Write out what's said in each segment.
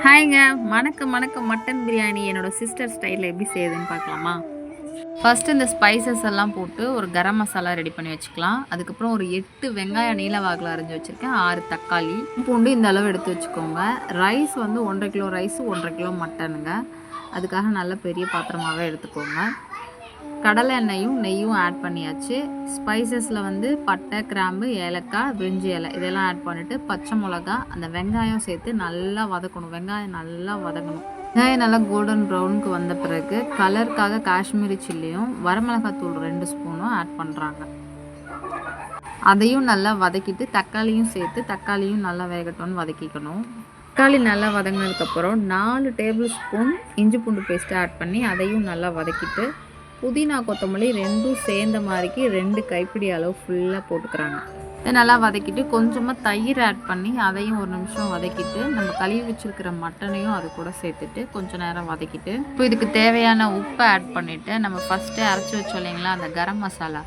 ஹாய்ங்க. மணக்க மட்டன் பிரியாணி என்னோட சிஸ்டர் ஸ்டைலில் எப்படி செய்யுதுன்னு பார்க்கலாமா? ஃபஸ்ட்டு இந்த ஸ்பைசஸ் எல்லாம் போட்டு ஒரு கரம் மசாலா ரெடி பண்ணி வச்சுக்கலாம். அதுக்கப்புறம் ஒரு 8 வெங்காயம் நீல வாக்கில் அரைஞ்சி வச்சுருக்கேன். 6 தக்காளி, பூண்டு இந்த அளவு எடுத்து வச்சுக்கோங்க. ரைஸ் வந்து 1.5 கிலோ ரைஸு 1.5 கிலோ மட்டனுங்க. அதுக்காக நல்ல பெரிய பாத்திரமாகவே எடுத்துக்கோங்க. கடலை எண்ணெயும் நெய்யும் ஆட் பண்ணியாச்சு. ஸ்பைசஸில் வந்து பட்டை, கிராம்பு, ஏலக்காய், பிரிஞ்சி இலை இதெல்லாம் ஆட் பண்ணிவிட்டு பச்சை மிளகா, அந்த வெங்காயம் சேர்த்து நல்லா வதக்கணும். வெங்காயம் நல்லா வதங்கணும். வெங்காயம் நல்லா கோல்டன் ப்ரௌனுக்கு வந்த பிறகு கலருக்காக காஷ்மீரி சில்லியும் வரமிளகாத்தூள் 2 ஸ்பூனும் ஆட் பண்ணுறாங்க. அதையும் நல்லா வதக்கிட்டு தக்காளியும் சேர்த்து தக்காளியும் நல்லா வேகட்டும்னு வதக்கிக்கணும். தக்காளி நல்லா வதங்கினதுக்கப்புறம் 4 டேபிள் ஸ்பூன் இஞ்சி பூண்டு பேஸ்ட்டு ஆட் பண்ணி அதையும் நல்லா வதக்கிட்டு புதினா கொத்தமல்லி 2ம் சேர்ந்த மாதிரிக்கு 2 கைப்பிடி அளவு ஃபுல்லாக போட்டுக்கிறாங்க. இதை நல்லா வதக்கிட்டு கொஞ்சமாக தயிர் ஆட் பண்ணி அதையும் ஒரு நிமிஷம் வதக்கிட்டு நம்ம கழுவி வச்சுருக்கிற மட்டனையும் அது கூட சேர்த்துட்டு கொஞ்சம் நேரம் வதக்கிட்டு இப்போ இதுக்கு தேவையான உப்பை ஆட் பண்ணிவிட்டு நம்ம ஃபஸ்ட்டு அரைச்சி வச்சோம் இல்லைங்களா அந்த கரம் மசாலா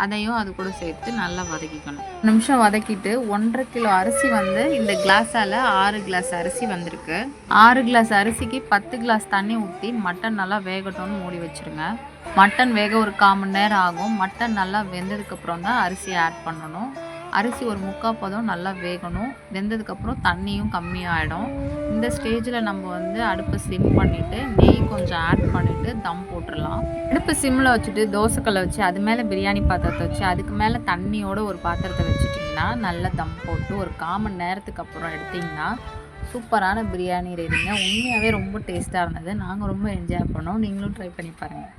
அதையும் அது கூட சேர்த்து நல்லா வதக்கிக்கணும். நிமிஷம் வதக்கிட்டு 1.5 கிலோ அரிசி வந்து இந்த கிளாஸால் 6 கிளாஸ் அரிசி வந்திருக்கு. 6 கிளாஸ் அரிசிக்கு 10 கிளாஸ் தண்ணி ஊற்றி மட்டன் நல்லா வேகட்டும்னு மூடி வச்சுருங்க. மட்டன் வேக ஒரு 1/4 மணி நேரம் ஆகும். மட்டன் நல்லா வெந்ததுக்கப்புறம் தான் அரிசியை ஆட் பண்ணணும். அரிசி ஒரு 3/4 பதம் நல்லா வேகணும். வெந்ததுக்கப்புறம் தண்ணியும் கம்மியாகிடும். இந்த ஸ்டேஜில் நம்ம வந்து அடுப்பை சிம் பண்ணிவிட்டு நெய் கொஞ்சம் ஆட் பண்ணிவிட்டு தம் போட்டுடலாம். அடுப்பு சிம்மில் வச்சுட்டு தோசைக்கல்லை வச்சு அது மேலே பிரியாணி பாத்திரத்தை வச்சு அதுக்கு மேலே தண்ணியோடு ஒரு பாத்திரத்தை வச்சுட்டிங்கன்னா நல்லா தம் போட்டு ஒரு 1/4 மணி நேரத்துக்கு அப்புறம் எடுத்திங்கன்னா சூப்பரான பிரியாணி ரெடிங்க. உண்மையாகவே ரொம்ப டேஸ்ட்டாக இருந்தது. நாங்கள் ரொம்ப என்ஜாய் பண்ணோம். நீங்களும் ட்ரை பண்ணி பாருங்கள்.